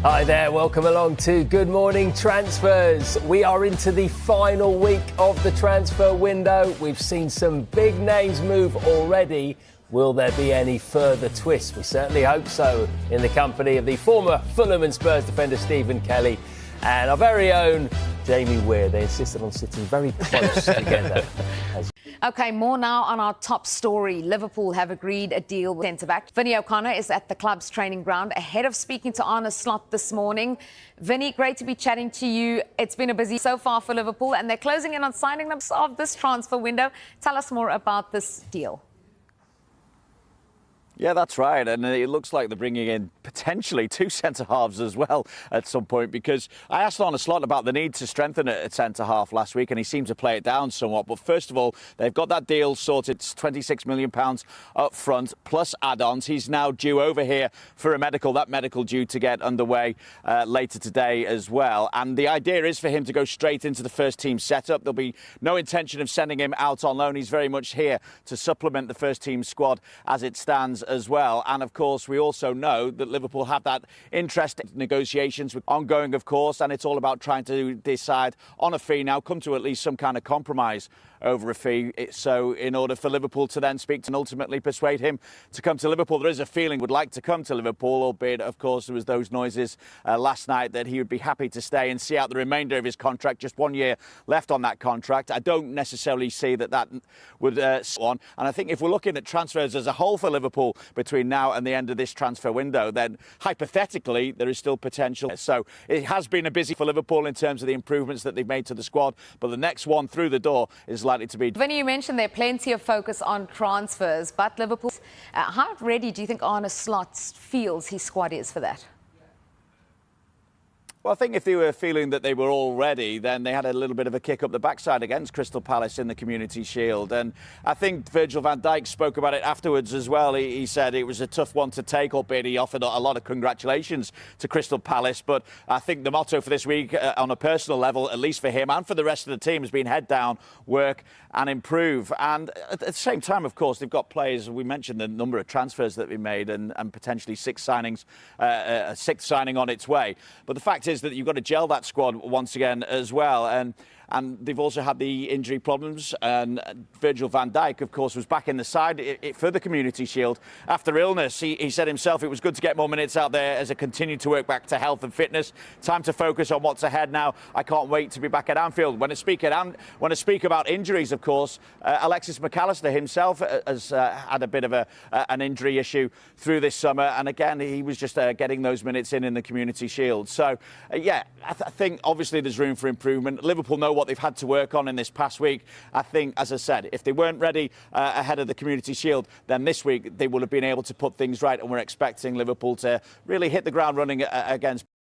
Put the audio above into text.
Hi there, welcome along to Good Morning Transfers. We are into the final week of the transfer window. We've seen some big names move already. Will there be any further twists? We certainly hope so, in the company of the former Fulham and Spurs defender Stephen Kelly and our very own Jamie Weir. They insisted on sitting very close together. OK, more now on our top story. Liverpool have agreed a deal with centre-back. Vinny O'Connor is at the club's training ground ahead of speaking to Arne Slot this morning. Vinny, great to be chatting to you. It's been a busy so far for Liverpool and they're closing in on signing them of this transfer window. Tell us more about this deal. Yeah, that's right. And it looks like they're bringing in potentially two centre-halves as well at some point, because I asked Arne Slot about the need to strengthen at centre-half last week and he seemed to play it down somewhat. But first of all, they've got that deal sorted. It's £26 million up front plus add-ons. He's now due over here for a medical. That medical due to get underway later today as well. And the idea is for him to go straight into the first team setup. There'll be no intention of sending him out on loan. He's very much here to supplement the first team squad as it stands as well. And of course, we also know that Liverpool have that interest. Negotiations ongoing, of course, and it's all about trying to decide on a fee now, come to at least some kind of compromise over a fee. So in order for Liverpool to then speak to and ultimately persuade him to come to Liverpool, there is a feeling would like to come to Liverpool, albeit, of course, there was those noises last night that he would be happy to stay and see out the remainder of his contract. Just 1 year left on that contract. I don't necessarily see that would on. And I think if we're looking at transfers as a whole for Liverpool between now and the end of this transfer window, then hypothetically there is still potential. So it has been a busy for Liverpool in terms of the improvements that they've made to the squad, but the next one through the door is likely to be. Vinny, you mentioned there plenty of focus on transfers, but Liverpool, how ready do you think Arne Slot feels his squad is for that? Well, I think if they were feeling that they were all ready, then they had a little bit of a kick up the backside against Crystal Palace in the Community Shield. And I think Virgil van Dijk spoke about it afterwards as well. He said it was a tough one to take, albeit he offered a lot of congratulations to Crystal Palace. But I think the motto for this week, on a personal level, at least for him and for the rest of the team, has been head down, work and improve. And at the same time, of course, they've got players. We mentioned the number of transfers that we made and potentially six signings, a sixth signing on its way. But the fact is that you've got to gel that squad once again as well. And they've also had the injury problems. And Virgil van Dijk, of course, was back in the side for the Community Shield after illness. He said himself it was good to get more minutes out there as it continued to work back to health and fitness. Time to focus on what's ahead now. I can't wait to be back at Anfield. When I speak about injuries, of course, Alexis McAllister himself has had a bit of an injury issue through this summer. And again, he was just getting those minutes in the Community Shield. So, yeah, I think obviously there's room for improvement. Liverpool know what they've had to work on in this past week. I think, as I said, if they weren't ready ahead of the Community Shield, then this week they would have been able to put things right, and we're expecting Liverpool to really hit the ground running against